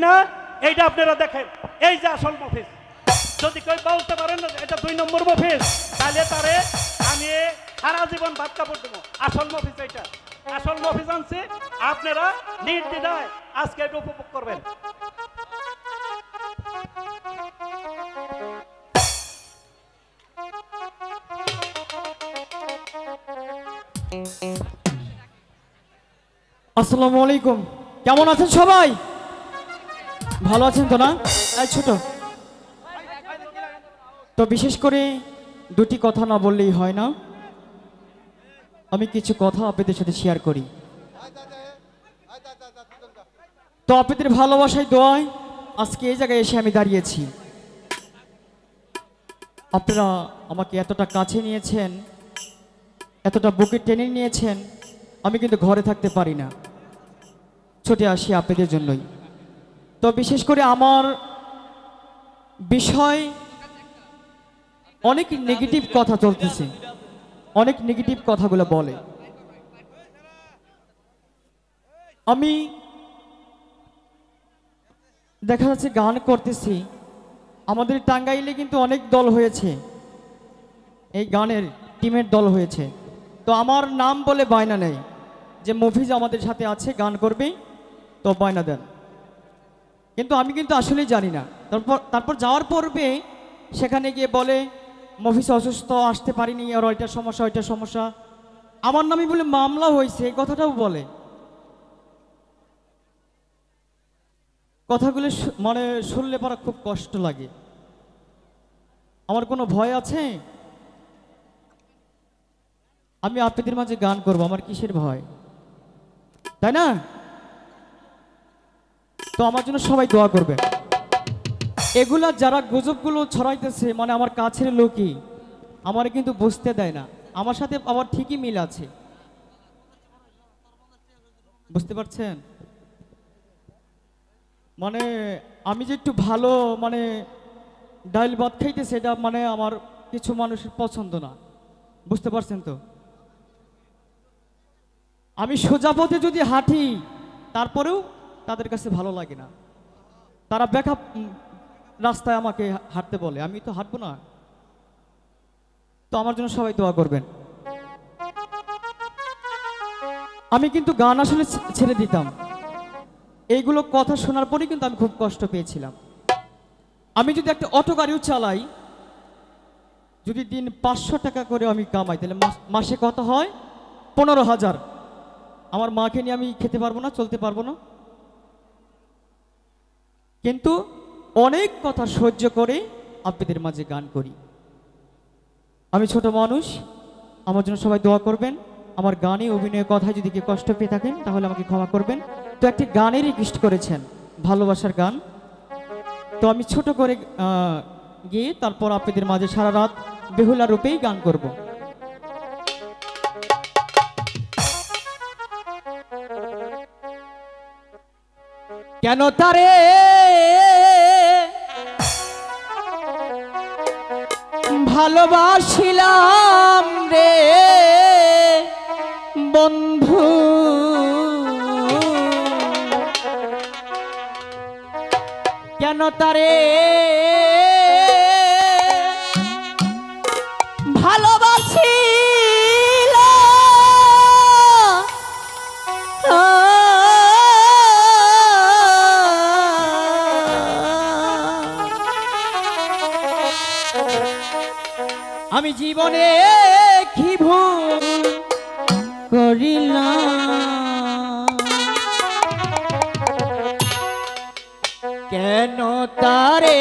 না, এইটা আপনারা দেখেন, এই যে আসল মফিজ। যদি কেউ বলতে পারেন না এটা 2 নম্বর মফিজ, তাহলে তারে আমি সারা জীবন ভাত কাপড় দেবো। আসল মফিজ এইটা, আসল মফিজ আনছে, আপনারা নির্দ্বিধায় আজকে এটা উপভোগ করবেন। আসসালামু আলাইকুম, কেমন আছেন সবাই? ভালো আছেন তো না? এই ছোট তো বিশেষ করে দুটি কথা না বললেই হয় না, আমি কিছু কথা আপনাদের সাথে শেয়ার করি। তো আপনাদের ভালোবাসায় দোয়ায় আজকে এই জায়গায় এসে আমি দাঁড়িয়েছি। আপনারা আমাকে এতটা কাছে নিয়েছেন, এতটা বুকে টেনে নিয়েছেন, আমি কিন্তু ঘরে থাকতে পারি না, ছুটে আসি আপনাদের জন্যই। তো বিশেষ করে আমার বিষয় অনেক নেগেটিভ কথা চলতেছে, অনেক নেগেটিভ কথাগুলো বলে। আমি দেখা যাচ্ছে গান করতেছি, আমাদের টাঙ্গাইলে কিন্তু অনেক দল হয়েছে, এই গানের টিমের দল হয়েছে। তো আমার নাম বলে বায়না নেই যে মফিজ আমাদের সাথে আছে, গান করবে, তো বায়না দেন। কিন্তু আমি কিন্তু আসলেই জানি না। তারপর যাওয়ার পর্বে সেখানে গিয়ে বলে মফিজ অসুস্থ, আসতে পারিনি, আর ওইটা সমস্যা, ওইটা সমস্যা, আমার নামে বলে মামলা হয়েছে, এই কথাটাও বলে। কথাগুলো মানে শুনলে পরে খুব কষ্ট লাগে। আমার কোনো ভয় আছে? আমি আপনাদের মাঝে গান করব, আমার কিসের ভয়, তাই না? তো আমার জন্য সবাই দোয়া করবে। এগুলা যারা গুজবগুলো ছড়াইতেছে, মানে আমার কাছের লোকই, আমার কিন্তু বুঝতে দেয় না, আমার সাথে আবার ঠিকই মিল আছে, বুঝতে পারছেন? মানে আমি যে একটু ভালো মানে ডাইল ভাত খাইতেছে, এটা মানে আমার কিছু মানুষের পছন্দ না, বুঝতে পারছেন তো? আমি সোজা পথে যদি হাঁটি তারপরেও তাদের কাছে ভালো লাগে না, তারা ব্যাকআপ রাস্তায় আমাকে হাঁটতে বলে, আমি তো হাঁটবো না। তো আমার জন্য সবাই দোয়া করবেন। আমি কিন্তু গান আসলে ছেড়ে দিতাম, এইগুলো কথা শোনার পরেই কিন্তু আমি খুব কষ্ট পেয়েছিলাম। আমি যদি একটা অটো গাড়িও চালাই, যদি দিন 500 টাকা করে আমি কামাই, তাহলে মাসে কত হয়? 15,000। আমার মাকে নিয়ে আমি খেতে পারবো না, চলতে পারবো না। কিন্তু অনেক কথা সহ্য করে আপনাদের মাঝে গান করি। আমি ছোট মানুষ, আমার জন্য সবাই দোয়া করবেন। আমার গানে অভিনয়ের কথায় যদি কেউ কষ্ট পেয়ে থাকেন তাহলে আমাকে ক্ষমা করবেন। তো একটি গানের রিকোয়েস্ট করেছেন, ভালোবাসার গান, তো আমি ছোট করে গিয়ে তারপর আপনাদের মাঝে সারা রাত বেহুলা রূপেই গান করব। কেন তারে ভালোবাসিলাম রে বন্ধু, কেন তারে আমি জীবনে কি ভুল করিলাম, কেন তারে